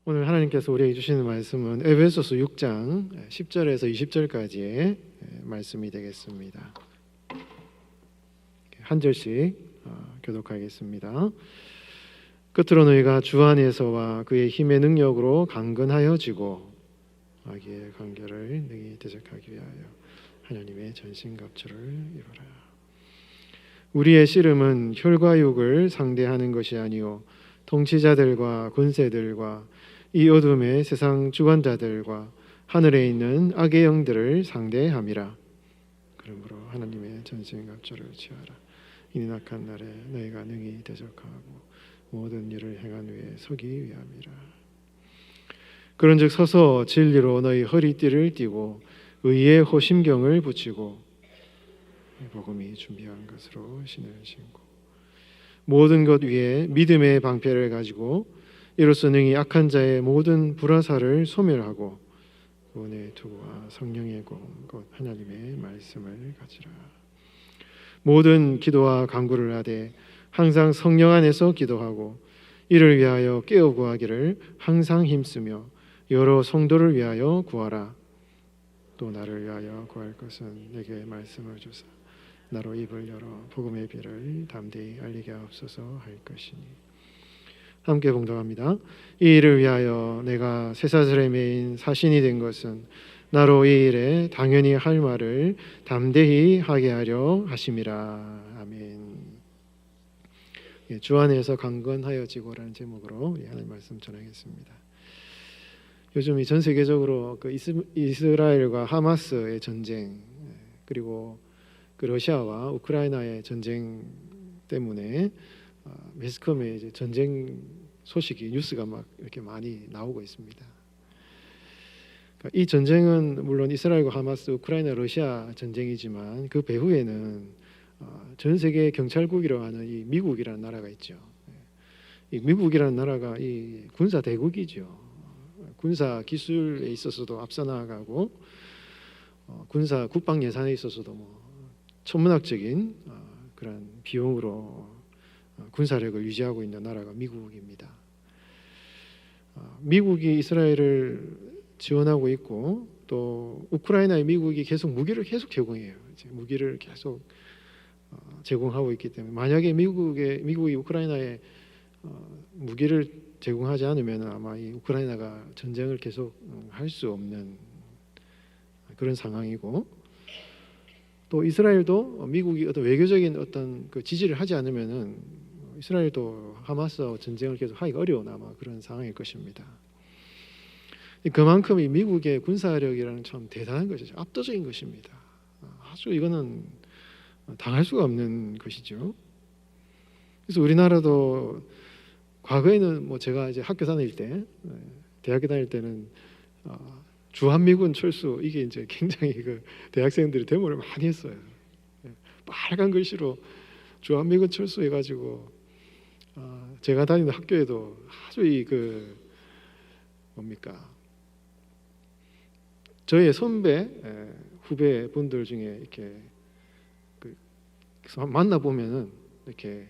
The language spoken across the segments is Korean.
오늘 하나님께서 우리에게 주시는 말씀은 에베소서 6장 10절에서 20절까지의 말씀이 되겠습니다. 한 절씩 교독하겠습니다. 끝으로 너희가 주 안에서와 그의 힘의 능력으로 강건하여지고 마귀의 관계를 능히 대적하기 위하여 하나님의 전신갑주를 입어라. 우리의 씨름은 혈과 육을 상대하는 것이 아니요 통치자들과 군세들과 이 어둠의 세상 주관자들과 하늘에 있는 악의 영들을 상대함이라. 그러므로 하나님의 전신갑주를 취하라. 이는 악한 날에 너희가 능히 대적하고 모든 일을 행한 후에 서기 위함이라. 그런즉 서서 진리로 너희 허리띠를 띠고 의의 호심경을 붙이고 복음이 준비한 것으로 신을 신고 모든 것 위에 믿음의 방패를 가지고 이로써 능히 악한 자의 모든 불화살을 소멸하고 구원의 투구와 성령의 공 곧 하나님의 말씀을 가지라. 모든 기도와 간구를 하되 항상 성령 안에서 기도하고 이를 위하여 깨어 구하기를 항상 힘쓰며 여러 성도를 위하여 구하라. 또 나를 위하여 구할 것은 내게 말씀을 주사 나로 입을 열어 복음의 비를 담대히 알리게 하옵소서 할 것이니. 함께 봉독합니다. 이 일을 위하여 내가 쇠사슬에 매인 사신이 된 것은 나로 이 일에 당연히 할 말을 담대히 하게 하려 하심이라. 아멘. 주 안에서 강건하여지고라는 제목으로 하나님 말씀 전하겠습니다. 요즘 이 전 세계적으로 그 이스라엘과 하마스의 전쟁 그리고 그 러시아와 우크라이나의 전쟁 때문에 매스컴에 이제 전쟁 소식이 뉴스가 막 이렇게 많이 나오고 있습니다. 그러니까 이 전쟁은 물론 이스라엘과 하마스, 우크라이나, 러시아 전쟁이지만 그 배후에는 전 세계 경찰국이라고 하는 이 미국이라는 나라가 있죠. 이 미국이라는 나라가 이 군사 대국이죠. 군사 기술에 있어서도 앞서 나아가고 군사 국방 예산에 있어서도 뭐 천문학적인 그런 비용으로 군사력을 유지하고 있는 나라가 미국입니다. 미국이 이스라엘을 지원하고 있고 또 우크라이나에 미국이 계속 무기를 계속 제공해요. 무기를 계속 제공하고 있기 때문에 만약에 미국이 우크라이나에 무기를 제공하지 않으면 아마 이 우크라이나가 전쟁을 계속 할 수 없는 그런 상황이고 또 이스라엘도 미국이 어떤 외교적인 어떤 그 지지를 하지 않으면은 이스라엘도 하마스와 전쟁을 계속 하기가 어려운 아마 그런 상황일 것입니다. 그만큼 이 미국의 군사력이라는 참 대단한 것이죠. 압도적인 것입니다. 아주 이거는 당할 수가 없는 것이죠. 그래서 우리나라도 과거에는 뭐 제가 이제 학교 다닐 때, 대학교 다닐 때는 주한미군 철수 이게 이제 굉장히 그 대학생들이 데모를 많이 했어요. 빨간 글씨로 주한미군 철수해가지고 제가 다니는 학교에도 아주 이 그 뭡니까 저의 선배 후배 분들 중에 이렇게 만나 보면은 이렇게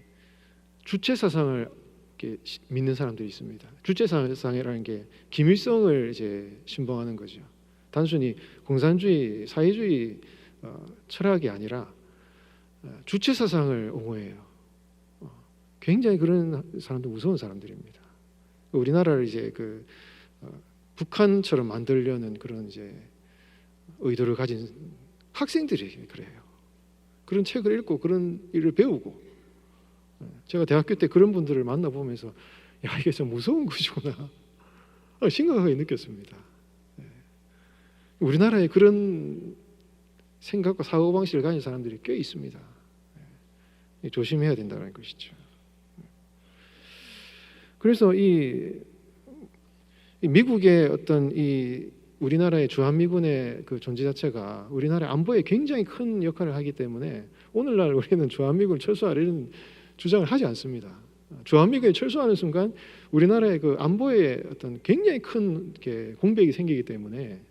주체 사상을 이렇게 믿는 사람들이 있습니다. 주체 사상이라는 게 김일성을 이제 신봉하는 거죠. 단순히 공산주의, 사회주의 철학이 아니라 주체 사상을 옹호해요. 굉장히 그런 사람들 무서운 사람들입니다. 우리나라를 이제 그 북한처럼 만들려는 그런 이제 의도를 가진 학생들이 그래요. 그런 책을 읽고 그런 일을 배우고 제가 대학교 때 그런 분들을 만나보면서 야 이게 좀 무서운 것이구나 심각하게 느꼈습니다. 우리나라에 그런 생각과 사고방식을 가진 사람들이 꽤 있습니다. 조심해야 된다는 것이죠. 그래서 이 미국의 어떤 이 우리나라의 주한미군의 그 존재 자체가 우리나라 안보에 굉장히 큰 역할을 하기 때문에 오늘날 우리는 주한미군을 철수하려는 주장을 하지 않습니다. 주한미군이 철수하는 순간 우리나라의 그 안보에 어떤 굉장히 큰 공백이 생기기 때문에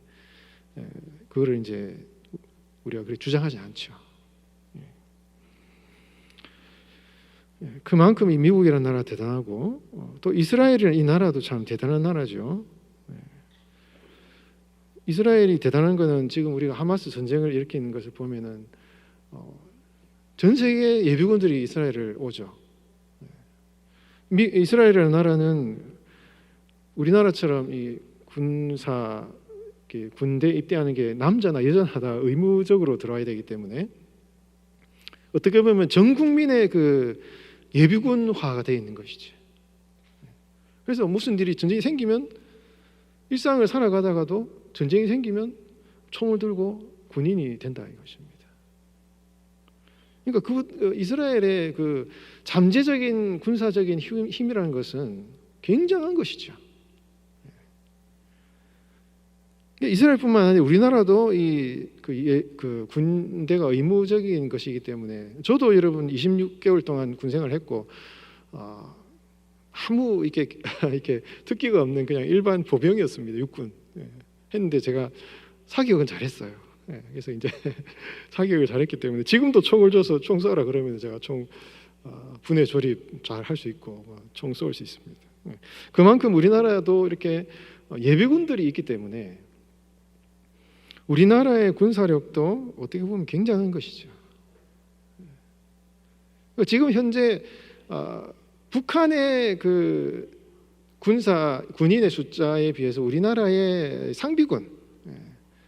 그거를 이제 우리가 그렇게 주장하지 않죠. 그만큼 이 미국이라는 나라 대단하고 또 이스라엘이라는 이 나라도 참 대단한 나라죠. 이스라엘이 대단한 것은 지금 우리가 하마스 전쟁을 일으키는 것을 보면은 전 세계 예비군들이 이스라엘을 오죠. 이스라엘이라는 나라는 우리나라처럼 이 군대 입대하는 게 남자나 여자나 다 의무적으로 들어와야 되기 때문에 어떻게 보면 전 국민의 그 예비군화가 되어 있는 것이지. 그래서 무슨 일이 전쟁이 생기면 일상을 살아가다가도 전쟁이 생기면 총을 들고 군인이 된다 이것입니다. 그러니까 이스라엘의 그 잠재적인 군사적인 힘이라는 것은 굉장한 것이죠. 이스라엘뿐만 아니라 우리나라도 그 군대가 의무적인 것이기 때문에 저도 여러분 26개월 동안 군생활을 했고 아무 이렇게 특기가 없는 그냥 일반 보병이었습니다. 육군 했는데 제가 사격은 잘했어요. 그래서 이제 사격을 잘했기 때문에 지금도 총을 줘서 총 쏘라 그러면 제가 총 분해 조립 잘 할 수 있고 총 쏠 수 있습니다. 그만큼 우리나라도 이렇게 예비군들이 있기 때문에 우리나라의 군사력도 어떻게 보면 굉장한 것이죠. 지금 현재 북한의 그 군인의 숫자에 비해서 우리나라의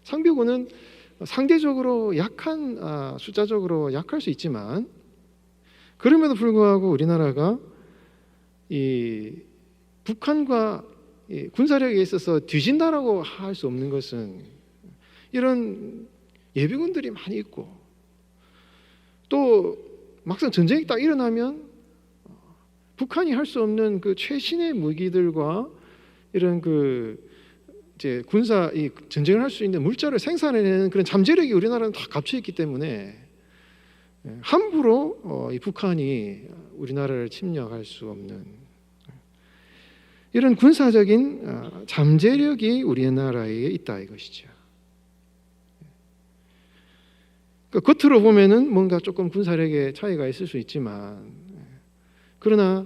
상비군은 상대적으로 약한 숫자적으로 약할 수 있지만 그럼에도 불구하고 우리나라가 이 북한과 군사력에 있어서 뒤진다라고 할 수 없는 것은 이런 예비군들이 많이 있고 또 막상 전쟁이 딱 일어나면 북한이 할 수 없는 그 최신의 무기들과 이런 이제 이 전쟁을 할 수 있는 물자를 생산해내는 그런 잠재력이 우리나라는 다 갖춰 있기 때문에 함부로 이 북한이 우리나라를 침략할 수 없는 이런 군사적인 잠재력이 우리나라에 있다 이것이죠. 그러니까 겉으로 보면은 뭔가 조금 군사력의 차이가 있을 수 있지만 그러나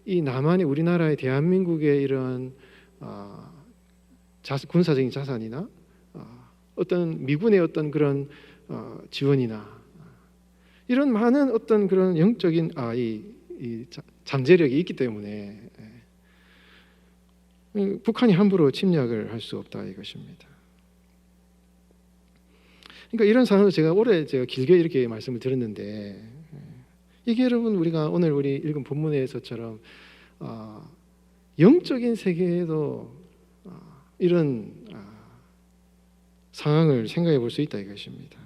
이 남한의 우리나라의 대한민국의 이런 군사적인 자산이나 어떤 미군의 어떤 그런 지원이나 이런 많은 어떤 그런 영적인 이 잠재력이 있기 때문에 북한이 함부로 침략을 할 수 없다 이것입니다. 그러니까 이런 상황을 제가 길게 이렇게 말씀을 드렸는데 이게 여러분 우리가 오늘 우리 읽은 본문에서처럼 영적인 세계에도 이런 상황을 생각해 볼 수 있다 이것입니다.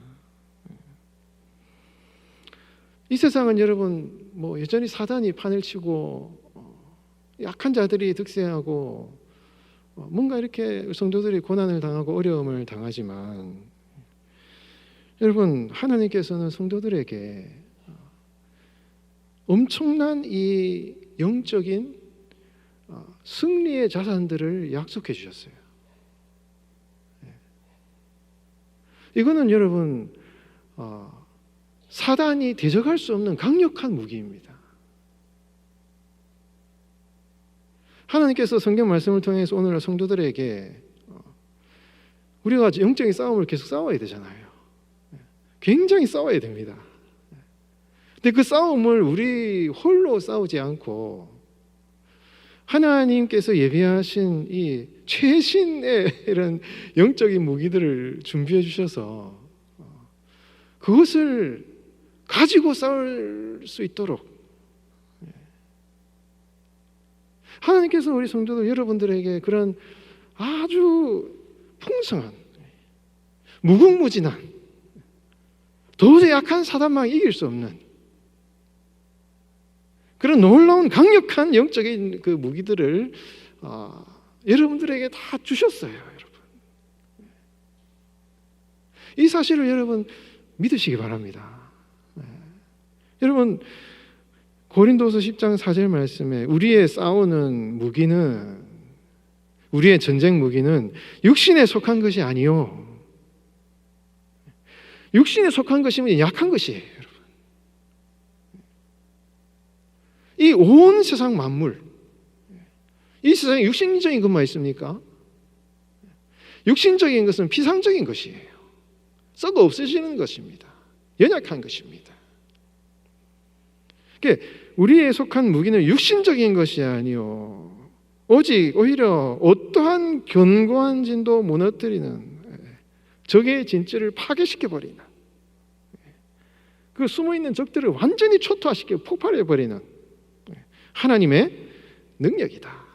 이 세상은 여러분 여전히 사단이 판을 치고 약한 자들이 득세하고 뭔가 이렇게 성도들이 고난을 당하고 어려움을 당하지만 여러분 하나님께서는 성도들에게 엄청난 이 영적인 승리의 자산들을 약속해 주셨어요. 이거는 여러분 사단이 대적할 수 없는 강력한 무기입니다. 하나님께서 성경 말씀을 통해서 오늘 성도들에게 우리가 영적인 싸움을 계속 싸워야 되잖아요. 굉장히 싸워야 됩니다. 근데 그 싸움을 우리 홀로 싸우지 않고 하나님께서 예비하신 이 최신의 이런 영적인 무기들을 준비해 주셔서 그것을 가지고 싸울 수 있도록 하나님께서 우리 성도들 여러분들에게 그런 아주 풍성한 무궁무진한 도저히 약한 사단만 이길 수 없는 그런 놀라운 강력한 영적인 그 무기들을 여러분들에게 다 주셨어요, 여러분. 이 사실을 여러분 믿으시기 바랍니다. 여러분 고린도서 10장 4절 말씀에 우리의 싸우는 무기는 우리의 전쟁 무기는 육신에 속한 것이 아니요. 육신에 속한 것이면 약한 것이에요, 여러분. 이 온 세상 만물, 이 세상에 육신적인 것만 있습니까? 육신적인 것은 피상적인 것이에요. 썩어 없어지는 것입니다. 연약한 것입니다. 그러니까 우리에 속한 무기는 육신적인 것이 아니요, 오직 오히려 어떠한 견고한 진도 무너뜨리는 적의 진지를 파괴시켜버리는, 그 숨어있는 적들을 완전히 초토화시켜 폭발해버리는 하나님의 능력이다,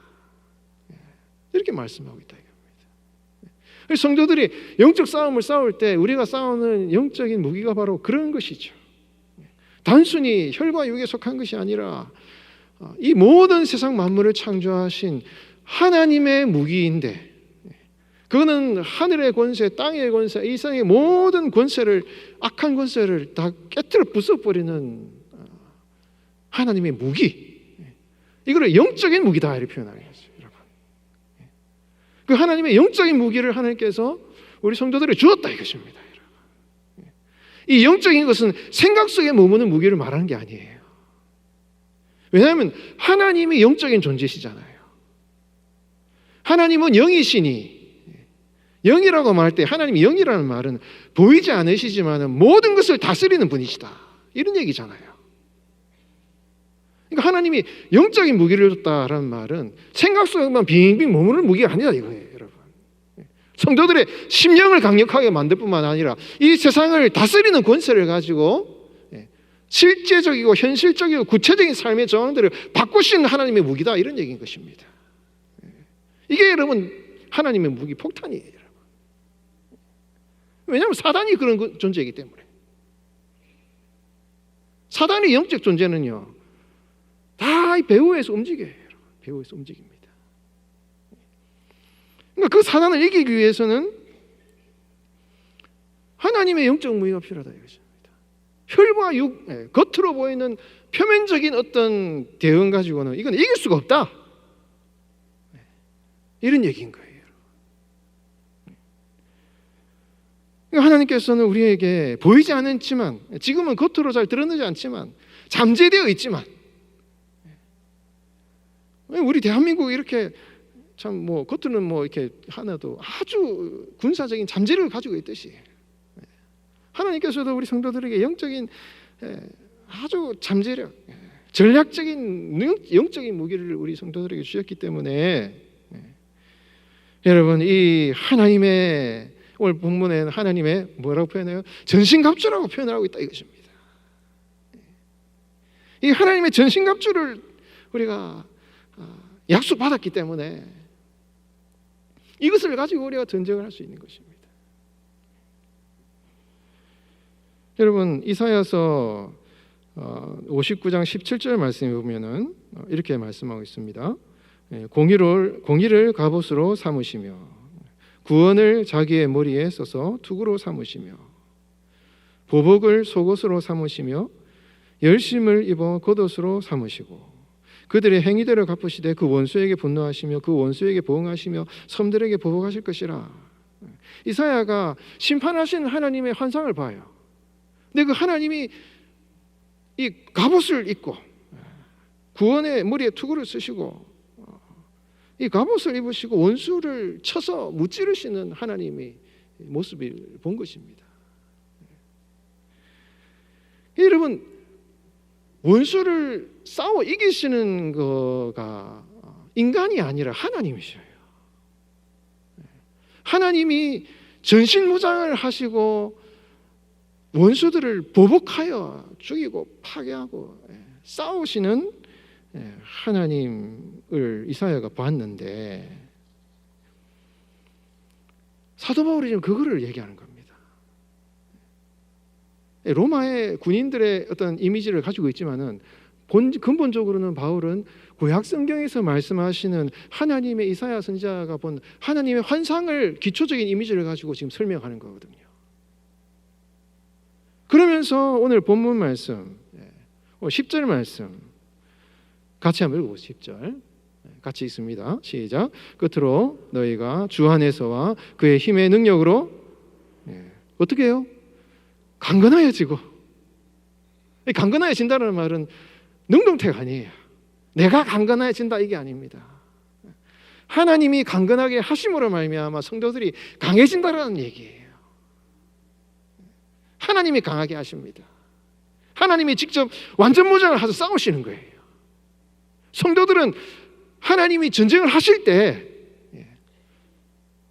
이렇게 말씀하고 있다 이겁니다. 성도들이 영적 싸움을 싸울 때 우리가 싸우는 영적인 무기가 바로 그런 것이죠. 단순히 혈과 육에 속한 것이 아니라 이 모든 세상 만물을 창조하신 하나님의 무기인데, 그거는 하늘의 권세, 땅의 권세, 이 세상의 모든 권세를, 악한 권세를 다 깨트려 부숴버리는 하나님의 무기, 이거를 영적인 무기다 이렇게 표현하겠어요. 여러분, 그 하나님의 영적인 무기를 하나님께서 우리 성도들에게 주었다 이것입니다. 여러분, 이 영적인 것은 생각 속에 머무는 무기를 말하는 게 아니에요. 왜냐하면 하나님이 영적인 존재시잖아요. 하나님은 영이시니, 영이라고 말할 때 하나님이 영이라는 말은 보이지 않으시지만 모든 것을 다스리는 분이시다, 이런 얘기잖아요. 그러니까 하나님이 영적인 무기를 줬다라는 말은 생각 속에만 빙빙 머무는 무기가 아니다 이거예요. 여러분, 성도들의 심령을 강력하게 만들 뿐만 아니라 이 세상을 다스리는 권세를 가지고 실제적이고 현실적이고 구체적인 삶의 정황들을 바꾸시는 하나님의 무기다, 이런 얘기인 것입니다. 이게 여러분 하나님의 무기 폭탄이에요. 여러분, 왜냐하면 사단이 그런 존재이기 때문에. 사단의 영적 존재는요, 다 배후에서 움직여요. 여러분, 배후에서 움직입니다. 그러니까 그 사단을 이기기 위해서는 하나님의 영적 무기가 필요하다 이것입니다. 혈과 육, 겉으로 보이는 표면적인 어떤 대응 가지고는 이건 이길 수가 없다, 이런 얘기인 거예요. 그러니까 하나님께서는 우리에게 보이지 않지만, 지금은 겉으로 잘 드러나지 않지만, 잠재되어 있지만, 우리 대한민국이 이렇게 참 뭐 겉으로는 뭐 이렇게 하나도 아주 군사적인 잠재력을 가지고 있듯이, 하나님께서도 우리 성도들에게 영적인 아주 잠재력, 전략적인 영적인 무기를 우리 성도들에게 주셨기 때문에, 여러분, 이 하나님의, 오늘 본문에는 하나님의 뭐라고 표현해요? 전신갑주라고 표현하고 있다 이것입니다. 이 하나님의 전신갑주를 우리가 약속받았기 때문에 이것을 가지고 우리가 전쟁을 할 수 있는 것입니다. 여러분, 이사야서 59장 17절 말씀에 보면은 이렇게 말씀하고 있습니다. 공의를 갑옷으로 삼으시며 구원을 자기의 머리에 써서 투구로 삼으시며 보복을 속옷으로 삼으시며 열심을 입어 겉옷으로 삼으시고 그들의 행위대로 갚으시되 그 원수에게 분노하시며 그 원수에게 보응하시며 섬들에게 보복하실 것이라. 이사야가 심판하시는 하나님의 환상을 봐요. 근데 그 하나님이 이 갑옷을 입고 구원의 머리에 투구를 쓰시고 이 갑옷을 입으시고 원수를 쳐서 무찌르시는 하나님의 모습을 본 것입니다. 여러분, 원수를 싸워 이기시는 거가 인간이 아니라 하나님이셔요. 하나님이 전신무장을 하시고 원수들을 보복하여 죽이고 파괴하고 싸우시는 하나님을 이사야가 봤는데, 사도 바울이 지금 그거를 얘기하는 겁니다. 로마의 군인들의 어떤 이미지를 가지고 있지만은 근본적으로는 바울은 구약 성경에서 말씀하시는 하나님의 이사야 선지자가 본 하나님의 환상을 기초적인 이미지를 가지고 지금 설명하는 거거든요. 그러면서 오늘 본문 말씀 10절 말씀 같이 한번 읽어보세요. 10절 같이 읽습니다. 시작. 끝으로 너희가 주 안에서와 그의 힘의 능력으로 어떻게 해요? 강건하여지고. 강건하여진다는 말은 능동태가 아니에요. 내가 강건해진다 이게 아닙니다. 하나님이 강건하게 하심으로 말미암아 성도들이 강해진다라는 얘기예요. 하나님이 강하게 하십니다. 하나님이 직접 완전 무장을 하셔서 싸우시는 거예요. 성도들은 하나님이 전쟁을 하실 때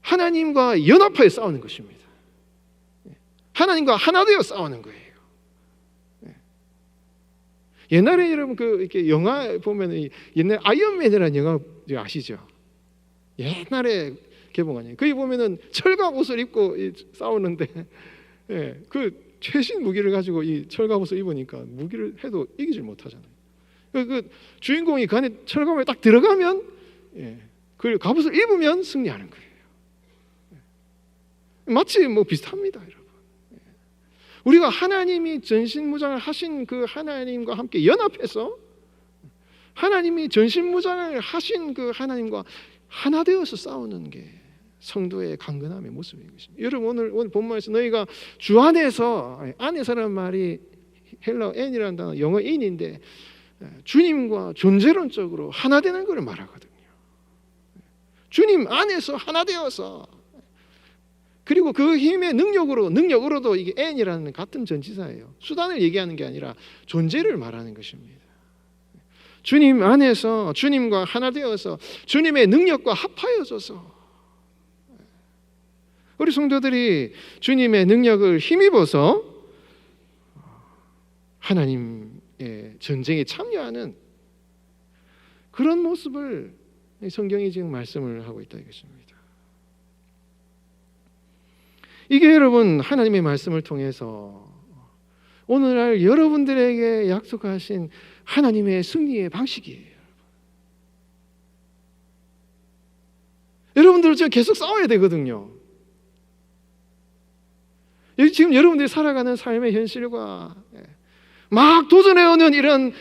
하나님과 연합하여 싸우는 것입니다. 하나님과 하나 되어 싸우는 거예요. 옛날에 여러분 이렇게 영화 보면 옛날 아이언맨이라는 영화 아시죠? 옛날에 개봉한 거기 보면은 철갑 옷을 입고 싸우는데 그 최신 무기를 가지고 이 철갑 옷을 입으니까 무기를 해도 이기질 못하잖아요. 그 주인공이 그 안에 철갑에 딱 들어가면 그 갑옷을 입으면 승리하는 거예요. 마치 뭐 비슷합니다, 여러분. 우리가 하나님이 전신무장을 하신 그 하나님과 함께 연합해서 하나님이 전신무장을 하신 그 하나님과 하나 되어서 싸우는 게 성도의 강건함의 모습인 것입니다. 여러분 오늘 본문에서 너희가 주 안에서라는 말이 헬라어 N이라는 단어 영어 in인데 주님과 존재론적으로 하나 되는 것을 말하거든요. 주님 안에서 하나 되어서 그리고 그 힘의 능력으로도 이게 N이라는 같은 전치사예요. 수단을 얘기하는 게 아니라 존재를 말하는 것입니다. 주님 안에서 주님과 하나 되어서 주님의 능력과 합하여져서 우리 성도들이 주님의 능력을 힘입어서 하나님의 전쟁에 참여하는 그런 모습을 성경이 지금 말씀을 하고 있다 이것입니다. 이게 여러분 하나님의 말씀을 통해서 오늘날 여러분들에게 약속하신 하나님의 승리의 방식이에요. 여러분들 지금 계속 싸워야 되거든요. 지금 여러분들이 살아가는 삶의 현실과 막 도전해오는 이런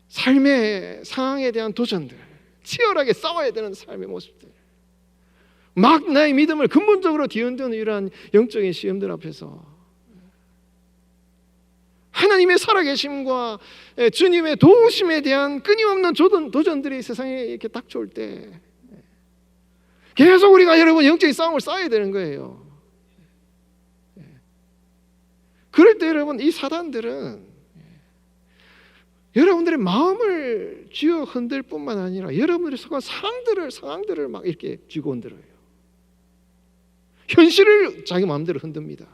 삶의 상황에 대한 도전들, 치열하게 싸워야 되는 삶의 모습들, 막 나의 믿음을 근본적으로 뒤흔드는 이러한 영적인 시험들 앞에서 하나님의 살아계심과 주님의 도우심에 대한 끊임없는 도전들이 세상에 이렇게 닥쳐올 때 계속 우리가 여러분 영적인 싸움을 싸워야 되는 거예요. 그럴 때 여러분 이 사단들은 여러분들의 마음을 쥐어 흔들 뿐만 아니라 여러분들이 속한 상황들을 막 이렇게 쥐고 흔들어요. 현실을 자기 마음대로 흔듭니다.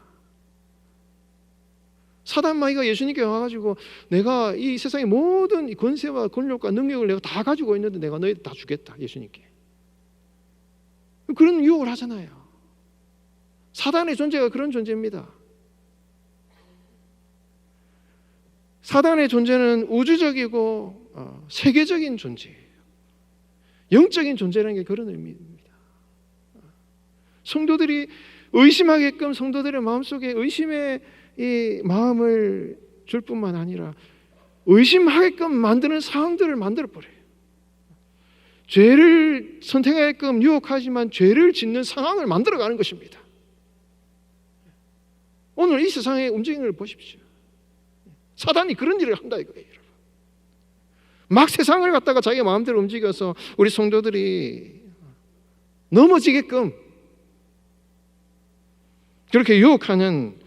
사단 마귀가 예수님께 와가지고 내가 이 세상의 모든 권세와 권력과 능력을 내가 다 가지고 있는데 내가 너희들 다 주겠다 예수님께 그런 유혹을 하잖아요. 사단의 존재가 그런 존재입니다. 사단의 존재는 우주적이고 세계적인 존재예요. 영적인 존재라는 게 그런 의미입니다. 성도들이 의심하게끔 성도들의 마음속에 의심의 이 마음을 줄 뿐만 아니라 의심하게끔 만드는 상황들을 만들어버려요. 죄를 선택하게끔 유혹하지만 죄를 짓는 상황을 만들어가는 것입니다. 오늘 이 세상의 움직임을 보십시오. 사단이 그런 일을 한다 이거예요. 여러분. 막 세상을 갖다가 자기 마음대로 움직여서 우리 성도들이 넘어지게끔 그렇게 유혹하는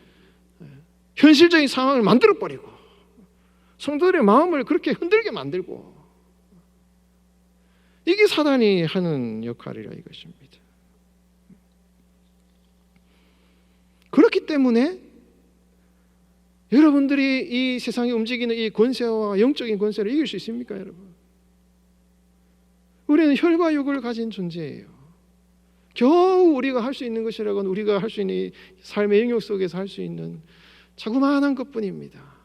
현실적인 상황을 만들어버리고 성도들의 마음을 그렇게 흔들게 만들고 이게 사단이 하는 역할이라 이것입니다. 그렇기 때문에 여러분들이 이 세상에 움직이는 이 권세와 영적인 권세를 이길 수 있습니까, 여러분? 우리는 혈과 육을 가진 존재예요. 겨우 우리가 할 수 있는 것이라고는 우리가 할 수 있는 삶의 영역 속에서 할 수 있는 자그마한 것뿐입니다.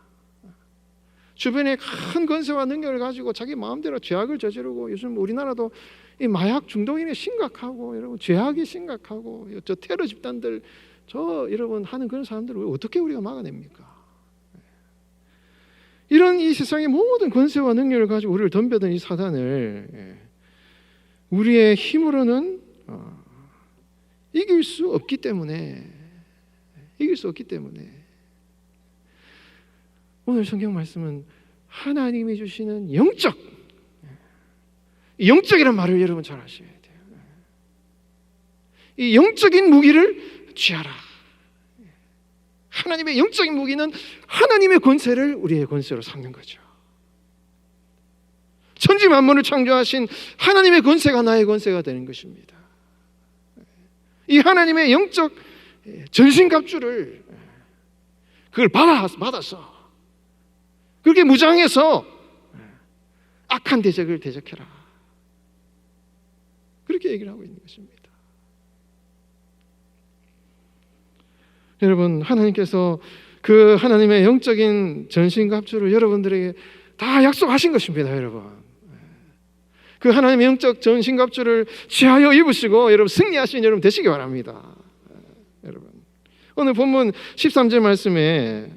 주변에 큰 권세와 능력을 가지고 자기 마음대로 죄악을 저지르고 요즘 우리나라도 이 마약 중독인이 심각하고 여러분 죄악이 심각하고 저 테러 집단들 여러분 하는 그런 사람들을 어떻게 우리가 막아냅니까? 이런 이 세상의 모든 권세와 능력을 가지고 우리를 덤벼든 이 사단을 우리의 힘으로는 이길 수 없기 때문에 오늘 성경 말씀은 하나님이 주시는 영적이란 말을 여러분 잘 아셔야 돼요. 이 영적인 무기를 취하라. 하나님의 영적인 무기는 하나님의 권세를 우리의 권세로 삼는 거죠. 천지 만물을 창조하신 하나님의 권세가 나의 권세가 되는 것입니다. 이 하나님의 영적 전신갑주를 그걸 받아서 그렇게 무장해서 악한 대적을 대적해라. 그렇게 얘기를 하고 있는 것입니다. 여러분, 하나님께서 그 하나님의 영적인 전신갑주를 여러분들에게 다 약속하신 것입니다. 여러분, 그 하나님의 영적 전신갑주를 취하여 입으시고 여러분 승리하신 여러분 되시기 바랍니다. 여러분, 오늘 본문 13절 말씀에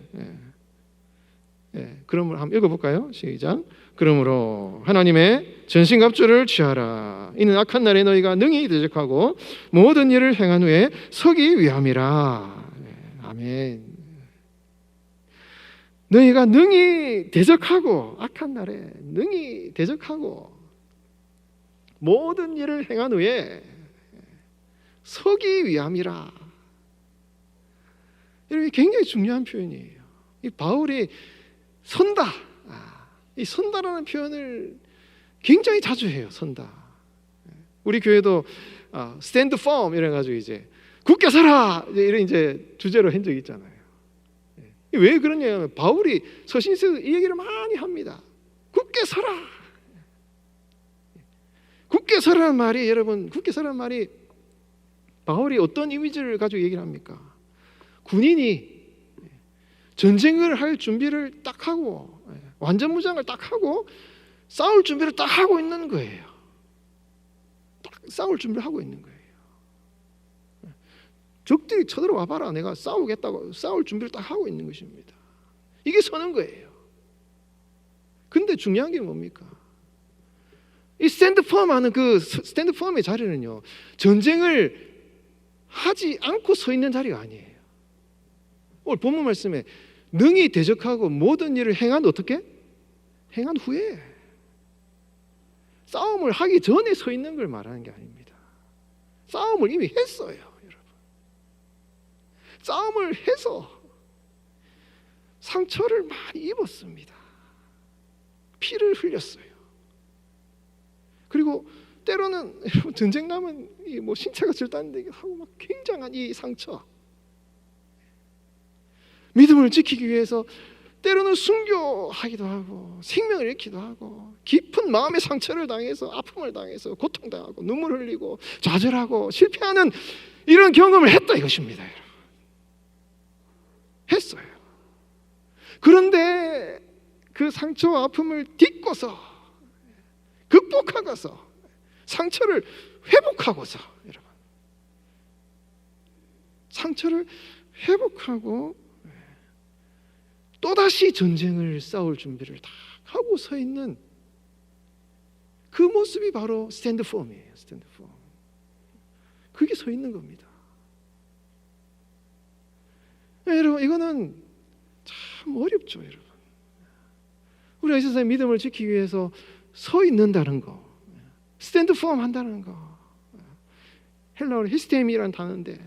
그러므로 한번 읽어볼까요? 시작. 그러므로 하나님의 전신갑주를 취하라. 이는 악한 날에 너희가 능히 대적하고 모든 일을 행한 후에 서기 위함이라. 아멘. 너희가 능히 대적하고 악한 날에 능히 대적하고 모든 일을 행한 후에 서기 위함이라. 이게 굉장히 중요한 표현이에요. 이 바울이 선다, 이 선다라는 표현을 굉장히 자주 해요. 선다. 우리 교회도 stand firm 이래가지고 이제 굳게 서라 이런 이제 주제로 한 적이 있잖아요. 왜 그러냐면 바울이 서신서에서 이 얘기를 많이 합니다. 굳게 서라. 굳게 서라는 말이 여러분, 굳게 서라는 말이 바울이 어떤 이미지를 가지고 얘기를 합니까? 군인이 전쟁을 할 준비를 딱 하고 완전 무장을 딱 하고 싸울 준비를 딱 하고 있는 거예요. 딱 싸울 준비를 하고 있는 거예요. 적들이 쳐들어와 봐라. 내가 싸우겠다고 싸울 준비를 딱 하고 있는 것입니다. 이게 서는 거예요. 근데 중요한 게 뭡니까? 이 스탠드 펌 하는 그 스탠드 펌의 자리는요, 전쟁을 하지 않고 서 있는 자리가 아니에요. 오늘 본문 말씀에 능히 대적하고 모든 일을 행한 어떻게? 행한 후에. 싸움을 하기 전에 서 있는 걸 말하는 게 아닙니다. 싸움을 이미 했어요, 여러분. 싸움을 해서 상처를 많이 입었습니다. 피를 흘렸어요. 그리고 때로는 여러분 전쟁 나면 뭐 신체가 절단되기도 하고 막 굉장한 이 상처. 믿음을 지키기 위해서 때로는 순교하기도 하고 생명을 잃기도 하고 깊은 마음의 상처를 당해서 아픔을 당해서 고통당하고 눈물 흘리고 좌절하고 실패하는 이런 경험을 했다 이것입니다. 여러분. 했어요. 그런데 그 상처와 아픔을 딛고서 극복하고서 상처를 회복하고서 여러분 상처를 회복하고 또다시 전쟁을 싸울 준비를 다 하고 서 있는 그 모습이 바로 스탠드 펌이에요. 스탠드 펌. 그게 서 있는 겁니다. 여러분 이거는 참 어렵죠. 여러분 우리가 이 세상에 믿음을 지키기 위해서 서 있는다는 거, 스탠드 펌 한다는 거, 헬라어로 히스테미라는 단어인데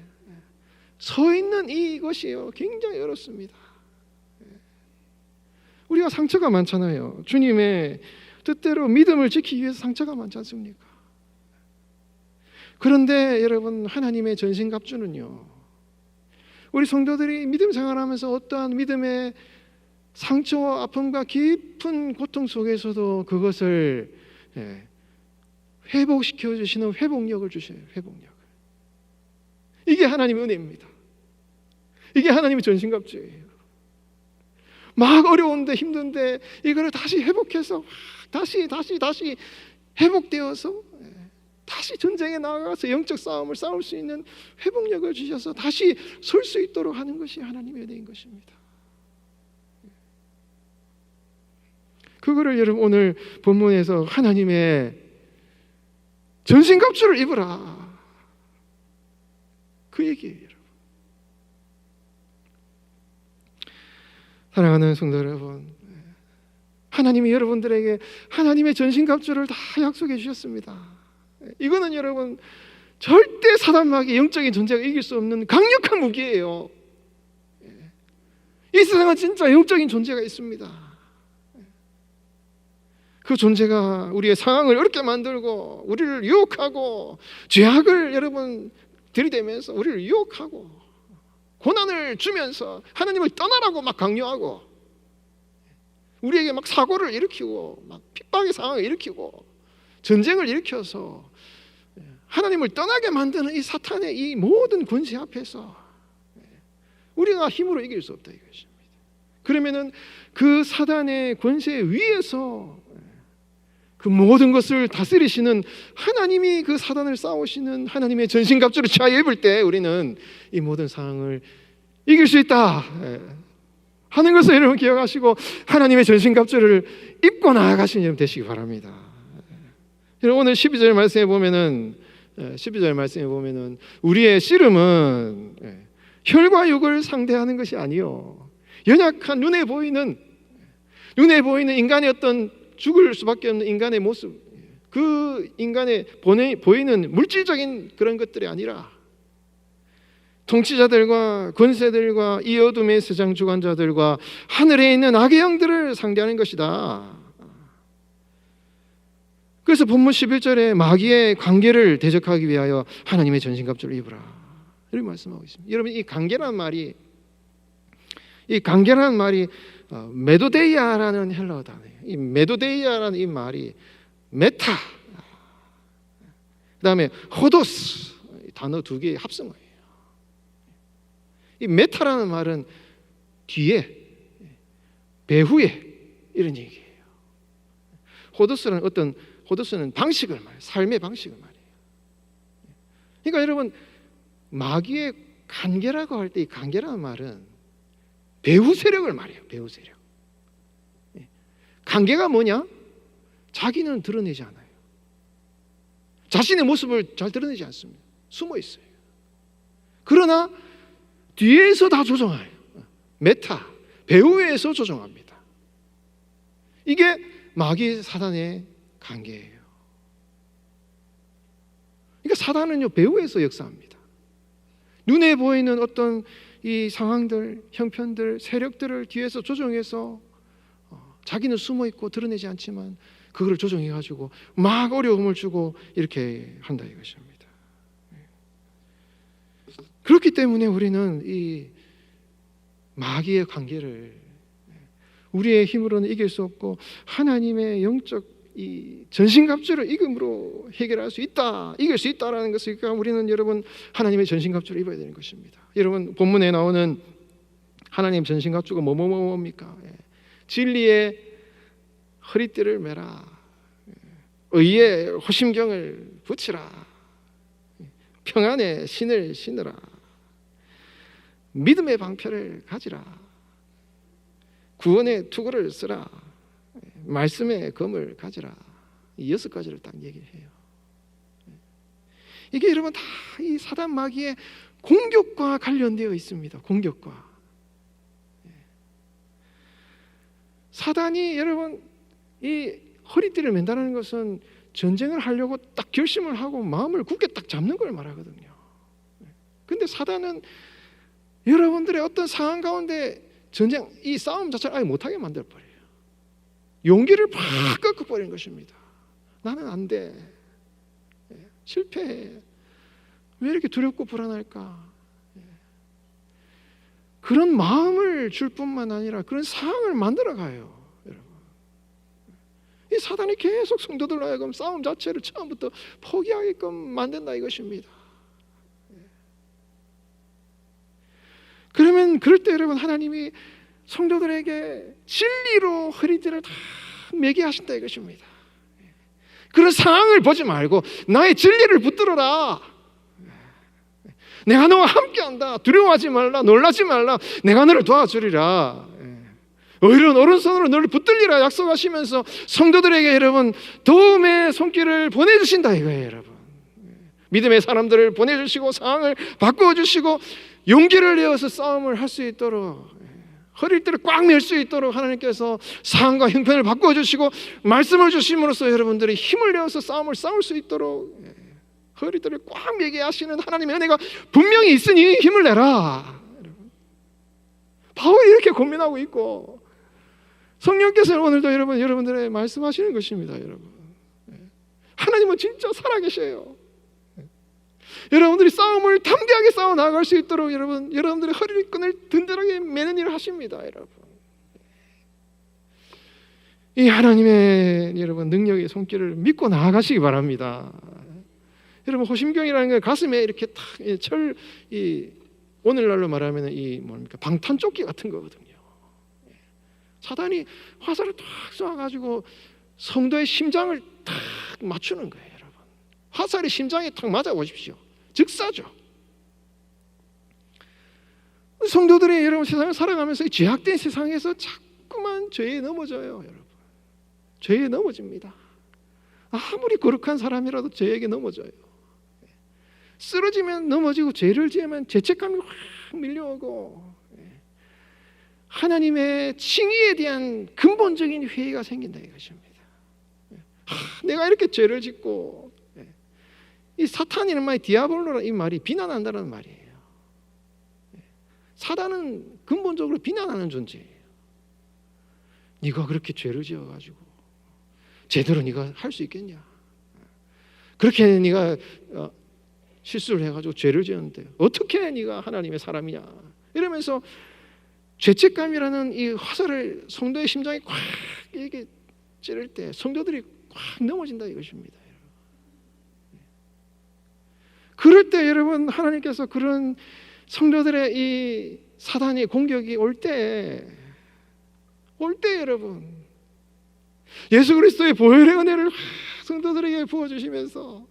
서 있는 이것이요 굉장히 어렵습니다. 우리가 상처가 많잖아요. 주님의 뜻대로 믿음을 지키기 위해서 상처가 많지 않습니까? 그런데 여러분 하나님의 전신갑주는요, 우리 성도들이 믿음 생활하면서 어떠한 믿음의 상처와 아픔과 깊은 고통 속에서도 그것을 회복시켜 주시는 회복력을 주셔요. 회복력을. 이게 하나님의 은혜입니다. 이게 하나님의 전신갑주예요. 막 어려운데 힘든데 이거를 다시 회복해서 다시 회복되어서 다시 전쟁에 나가서 영적 싸움을 싸울 수 있는 회복력을 주셔서 다시 설 수 있도록 하는 것이 하나님의 은혜인 것입니다. 그거를 여러분 오늘 본문에서 하나님의 전신갑주를 입으라 그 얘기예요. 여러분. 사랑하는 성도 여러분, 하나님이 여러분들에게 하나님의 전신갑주를 다 약속해 주셨습니다. 이거는 여러분 절대 사단마귀 영적인 존재가 이길 수 없는 강력한 무기예요. 이 세상은 진짜 영적인 존재가 있습니다. 그 존재가 우리의 상황을 어렵게 만들고 우리를 유혹하고 죄악을 여러분 들이대면서 우리를 유혹하고 고난을 주면서 하나님을 떠나라고 막 강요하고 우리에게 막 사고를 일으키고 막 핍박의 상황을 일으키고 전쟁을 일으켜서 하나님을 떠나게 만드는 이 사탄의 이 모든 권세 앞에서 우리가 힘으로 이길 수 없다 이것입니다. 그러면은 그 사단의 권세 위에서 그 모든 것을 다스리시는 하나님이 그 사단을 싸우시는 하나님의 전신갑주를 취하여 입을 때 우리는 이 모든 상황을 이길 수 있다 하는 것을 여러분 기억하시고 하나님의 전신갑주를 입고 나아가시는 여러분 되시기 바랍니다. 여러분 오늘 12절 말씀에 보면은 우리의 씨름은 혈과 육을 상대하는 것이 아니요 연약한 눈에 보이는 인간의 어떤 죽을 수밖에 없는 인간의 모습, 그 인간의 보이는 물질적인 그런 것들이 아니라 통치자들과 권세들과 이 어둠의 세상 주관자들과 하늘에 있는 악의 영들을 상대하는 것이다. 그래서 본문 11절에 마귀의 관계를 대적하기 위하여 하나님의 전신갑주를 입으라 이렇게 말씀하고 있습니다. 여러분 이 관계라는 말이 메도데이아라는 헬라어 단어예요. 이 메도데이아라는 이 말이 메타, 그 다음에 호도스 단어 두 개의 합성어예요. 이 메타라는 말은 뒤에, 배후에 이런 얘기예요. 호도스는 방식을 말해요. 삶의 방식을 말해요. 그러니까 여러분 마귀의 관계라고 할 때 이 관계라는 말은 배후 세력을 말해요. 배후 세력. 관계가 뭐냐? 자기는 드러내지 않아요. 자신의 모습을 잘 드러내지 않습니다. 숨어 있어요. 그러나 뒤에서 다 조종해요. 메타, 배후에서 조종합니다. 이게 마귀 사단의 관계예요. 그러니까 사단은요 배후에서 역사합니다. 눈에 보이는 어떤 이 상황들, 형편들, 세력들을 뒤에서 조종해서 자기는 숨어 있고 드러내지 않지만 그거를 조정해 가지고 막 어려움을 주고 이렇게 한다 이것입니다. 그렇기 때문에 우리는 이 마귀의 관계를 우리의 힘으로는 이길 수 없고 하나님의 영적 이 전신갑주를 입음으로 해결할 수 있다, 이길 수 있다라는 것을 그러니까 우리는 여러분 하나님의 전신갑주를 입어야 되는 것입니다. 여러분 본문에 나오는 하나님 전신갑주가 뭡니까? 진리의 허리띠를 매라, 의의 호심경을 붙이라, 평안의 신을 신으라, 믿음의 방패를 가지라, 구원의 투구를 쓰라, 말씀의 검을 가지라. 이 6가지를 딱 얘기해요. 이게 여러분 다 이 사단 마귀의 공격과 관련되어 있습니다. 공격과. 사단이 여러분 이 허리띠를 맨다는 것은 전쟁을 하려고 딱 결심을 하고 마음을 굳게 딱 잡는 걸 말하거든요. 근데 사단은 여러분들의 어떤 상황 가운데 전쟁, 이 싸움 자체를 아예 못하게 만들어버려요. 용기를 팍 꺾어버리는 것입니다. 나는 안 돼, 실패해, 왜 이렇게 두렵고 불안할까? 그런 마음을 줄 뿐만 아니라 그런 상황을 만들어가요. 여러분, 이 사단이 계속 성도들로 하여금 싸움 자체를 처음부터 포기하게끔 만든다 이것입니다. 그러면 그럴 때 여러분 하나님이 성도들에게 진리로 허리띠를 다 매게 하신다 이것입니다. 그런 상황을 보지 말고 나의 진리를 붙들어라. 내가 너와 함께한다. 두려워하지 말라. 놀라지 말라. 내가 너를 도와주리라. 오히려 오른손으로 너를 붙들리라 약속하시면서 성도들에게 여러분 도움의 손길을 보내주신다 이거예요. 여러분 믿음의 사람들을 보내주시고 상황을 바꿔주시고 용기를 내어서 싸움을 할 수 있도록 허리띠를 꽉 맬 수 있도록 하나님께서 상황과 형편을 바꿔주시고 말씀을 주심으로써 여러분들이 힘을 내어서 싸움을 싸울 수 있도록 허리띠를 꽉 매게 하시는 하나님의 은혜가 분명히 있으니 힘을 내라. 바울이 이렇게 고민하고 있고 성령께서는 오늘도 여러분들의 말씀하시는 것입니다. 여러분, 하나님은 진짜 살아계셔요. 여러분들이 싸움을 담대하게 싸워 나갈 수 있도록 여러분들의 허리끈을 든든하게 매는 일을 하십니다. 여러분, 이 하나님의 능력의 손길을 믿고 나아가시기 바랍니다. 여러분, 호심경이라는 게 가슴에 이렇게 탁 오늘날로 말하면 방탄조끼 같은 거거든요. 사단이 화살을 탁 쏘아가지고 성도의 심장을 탁 맞추는 거예요. 여러분, 화살이 심장에 탁 맞아 보십시오. 즉사죠. 성도들이 여러분 세상을 살아가면서 이 죄악된 세상에서 자꾸만 죄에 넘어져요. 여러분, 죄에 넘어집니다. 아무리 거룩한 사람이라도 죄에게 넘어져요. 쓰러지면 넘어지고 죄를 지으면 죄책감이 확 밀려오고 하나님의 칭의에 대한 근본적인 회의가 생긴다 이것입니다. 내가 이렇게 죄를 짓고, 이 사탄이라는 말이 디아볼로라 이 말이 비난한다는 말이에요. 사단은 근본적으로 비난하는 존재예요. 네가 그렇게 죄를 지어가지고 제대로 네가 할 수 있겠냐? 그렇게 네가 실수를 해가지고 죄를 지었는데 어떻게 네가 하나님의 사람이냐? 이러면서 죄책감이라는 이 화살을 성도의 심장에 꽉 이렇게 찌를 때 성도들이 꽉 넘어진다 이것입니다. 그럴 때 여러분, 하나님께서 그런 성도들의 이 사단의 공격이 올 때 여러분, 예수 그리스도의 보혈의 은혜를 성도들에게 부어주시면서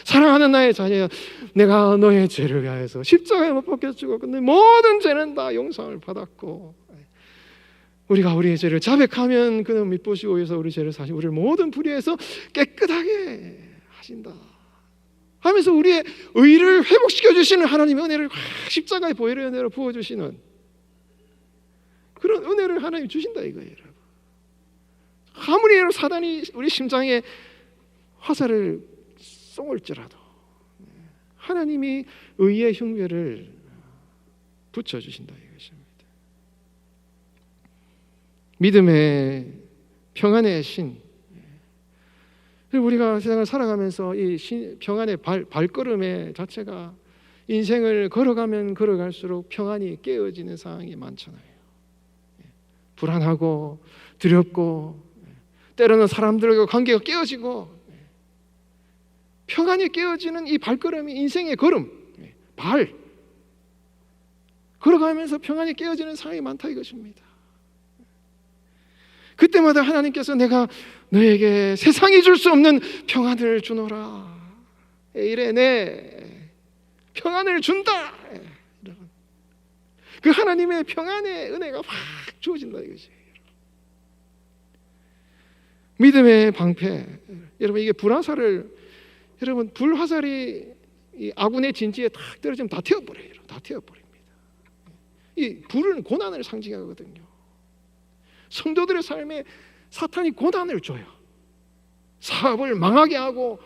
사랑하는 나의 자녀야, 내가 너의 죄를 위하여서 십자가에 못 박혀 죽었고 모든 죄는 다 용서를 받았고 우리가 우리의 죄를 자백하면 그는 미쁘시고 위해서 우리 죄를 사시 우리를 모든 불의에서 깨끗하게 하신다 하면서 우리의 의를 회복시켜 주시는 하나님의 은혜를 십자가의 보혈의 은혜로 부어주시는 그런 은혜를 하나님이 주신다 이거예요. 여러분, 아무리 사단이 우리 심장에 화살을 쏘을지라도 하나님이 의의 흉배를 붙여주신다 이것입니다. 믿음의 평안의 신, 우리가 세상을 살아가면서 이 평안의 발걸음의 자체가 인생을 걸어가면 걸어갈수록 평안이 깨어지는 상황이 많잖아요. 불안하고 두렵고 때로는 사람들과 관계가 깨어지고 평안이 깨어지는 이 발걸음이 인생의 걸음, 발 걸어가면서 평안이 깨어지는 상황이 많다 이것입니다. 그때마다 하나님께서 내가 너에게 세상이 줄 수 없는 평안을 주노라, 이래 내 평안을 준다. 그 하나님의 평안의 은혜가 확 주어진다 이것이에요. 믿음의 방패, 여러분, 이게 불화살을 여러분 불화살이 이 아군의 진지에 탁 떨어지면 다 태워버려요. 다 태워버립니다. 이 불은 고난을 상징하거든요. 성도들의 삶에 사탄이 고난을 줘요. 사업을 망하게 하고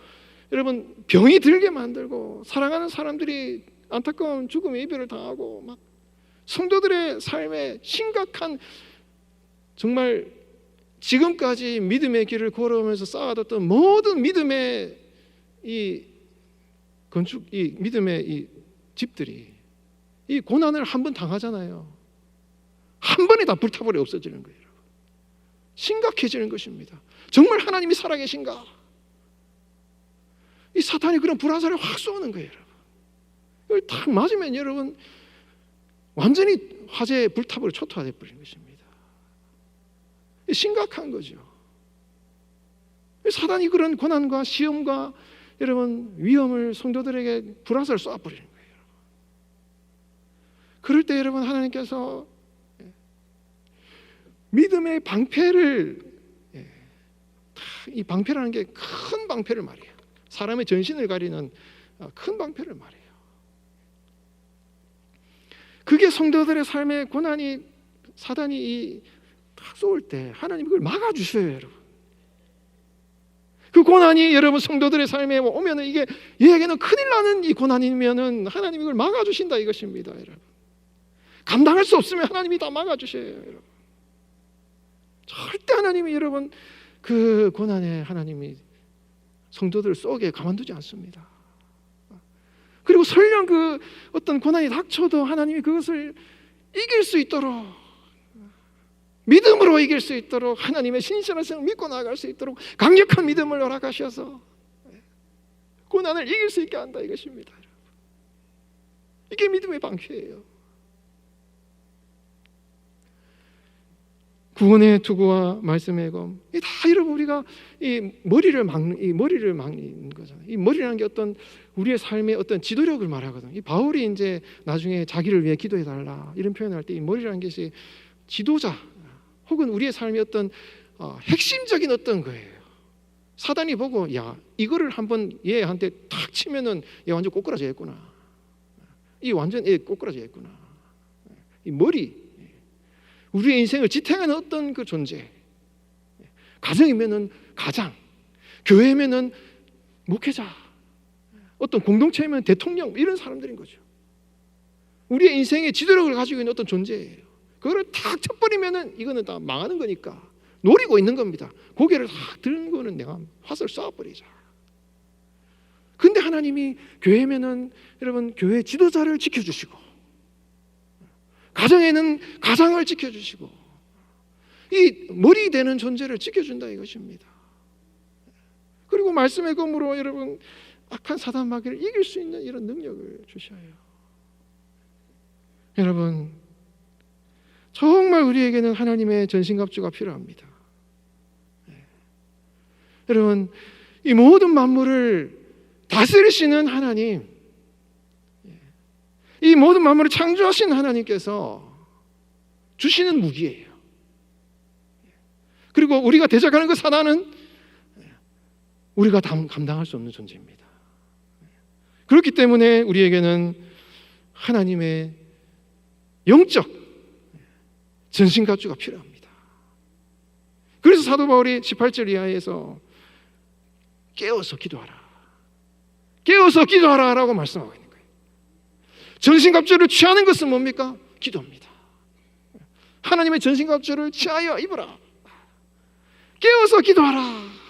여러분 병이 들게 만들고 사랑하는 사람들이 안타까운 죽음의 이별을 당하고 막 성도들의 삶에 심각한 정말 지금까지 믿음의 길을 걸어오면서 쌓아뒀던 모든 믿음의 이 건축, 이 믿음의 이 집들이 이 고난을 한 번 당하잖아요. 한 번에 다 불타버려 없어지는 거예요. 심각해지는 것입니다. 정말 하나님이 살아계신가? 이 사탄이 그런 불화살을 확 쏘는 거예요. 이걸 탁 맞으면 여러분 완전히 화재의 불탑으로 초토화돼 버리는 것입니다. 심각한 거죠. 사단이 그런 고난과 시험과 여러분 위험을 성도들에게 불화살을 쏘아버리는 거예요. 그럴 때 여러분 하나님께서 믿음의 방패를, 이 방패라는 게 큰 방패를 말이에요. 사람의 전신을 가리는 큰 방패를 말해요. 그게 성도들의 삶의 고난이 사단이 탁 쏠 때 하나님 그걸 막아주셔요, 여러분. 그 고난이 여러분 성도들의 삶에 오면은 이게 얘에게는 큰일 나는 이 고난이면은 하나님이 그걸 막아주신다 이것입니다, 여러분. 감당할 수 없으면 하나님이 다 막아주셔요, 여러분. 절대 하나님이 여러분 그 고난에 하나님이 성도들 속에 가만두지 않습니다. 그리고 설령 그 어떤 고난이 닥쳐도 하나님이 그것을 이길 수 있도록, 믿음으로 이길 수 있도록, 하나님의 신실한 성을 믿고 나아갈 수 있도록 강력한 믿음을 허락하셔서 고난을 이길 수 있게 한다 이것입니다. 이게 믿음의 방패예요. 구원의 투구와 말씀의 검, 이 다 여러분 우리가 이 머리를 막는 거잖아요. 이 머리라는 게 어떤 우리의 삶의 어떤 지도력을 말하거든. 이 바울이 이제 나중에 자기를 위해 기도해 달라 이런 표현을 할 때 이 머리라는 것이 지도자 혹은 우리의 삶의 어떤 핵심적인 어떤 거예요. 사단이 보고 야 이거를 한번 얘한테 탁 치면은 얘 완전 꼬꾸라져있구나. 이 완전 얘 꼬꾸라져있구나. 이 머리. 우리의 인생을 지탱하는 어떤 그 존재. 가정이면은 가장, 교회면은 목회자, 어떤 공동체면 대통령 이런 사람들인 거죠. 우리의 인생의 지도력을 가지고 있는 어떤 존재예요. 그거를 탁 쳐버리면은 이거는 다 망하는 거니까 노리고 있는 겁니다. 고개를 탁 드는 거는 내가 화살 쏴버리자. 근데 하나님이 교회면은 여러분 교회 지도자를 지켜주시고, 가정에는 가장을 지켜주시고, 이 머리 되는 존재를 지켜준다 이것입니다. 그리고 말씀의 검으로 여러분 악한 사단 마귀를 이길 수 있는 이런 능력을 주셔요. 여러분 정말 우리에게는 하나님의 전신갑주가 필요합니다. 여러분 이 모든 만물을 다스리시는 하나님, 이 모든 만물을 창조하신 하나님께서 주시는 무기예요. 그리고 우리가 대적하는 그 사단은 우리가 감당할 수 없는 존재입니다. 그렇기 때문에 우리에게는 하나님의 영적 전신갑주가 필요합니다. 그래서 사도 바울이 18절 이하에서 깨어서 기도하라, 깨어서 기도하라 라고 말씀하고 있는 거예요. 전신갑주를 취하는 것은 뭡니까? 기도입니다. 하나님의 전신갑주를 취하여 입으라, 깨어서 기도하라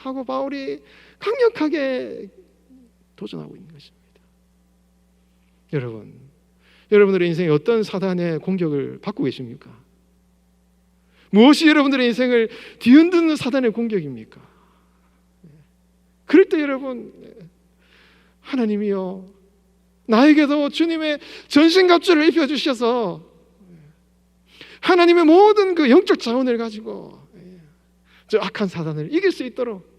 하고 바울이 강력하게 도전하고 있는 것입니다. 여러분, 여러분들의 인생에 어떤 사단의 공격을 받고 계십니까? 무엇이 여러분들의 인생을 뒤흔드는 사단의 공격입니까? 그럴 때 여러분, 하나님이여 나에게도 주님의 전신갑주를 입혀주셔서 하나님의 모든 그 영적 자원을 가지고 저 악한 사단을 이길 수 있도록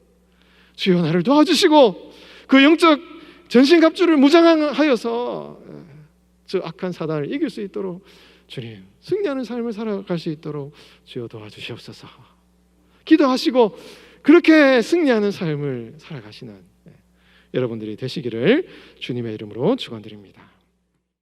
주여 나를 도와주시고, 그 영적 전신갑주를 무장하여서 저 악한 사단을 이길 수 있도록 주님 승리하는 삶을 살아갈 수 있도록 주여 도와주시옵소서 기도하시고, 그렇게 승리하는 삶을 살아가시는 여러분들이 되시기를 주님의 이름으로 축원드립니다.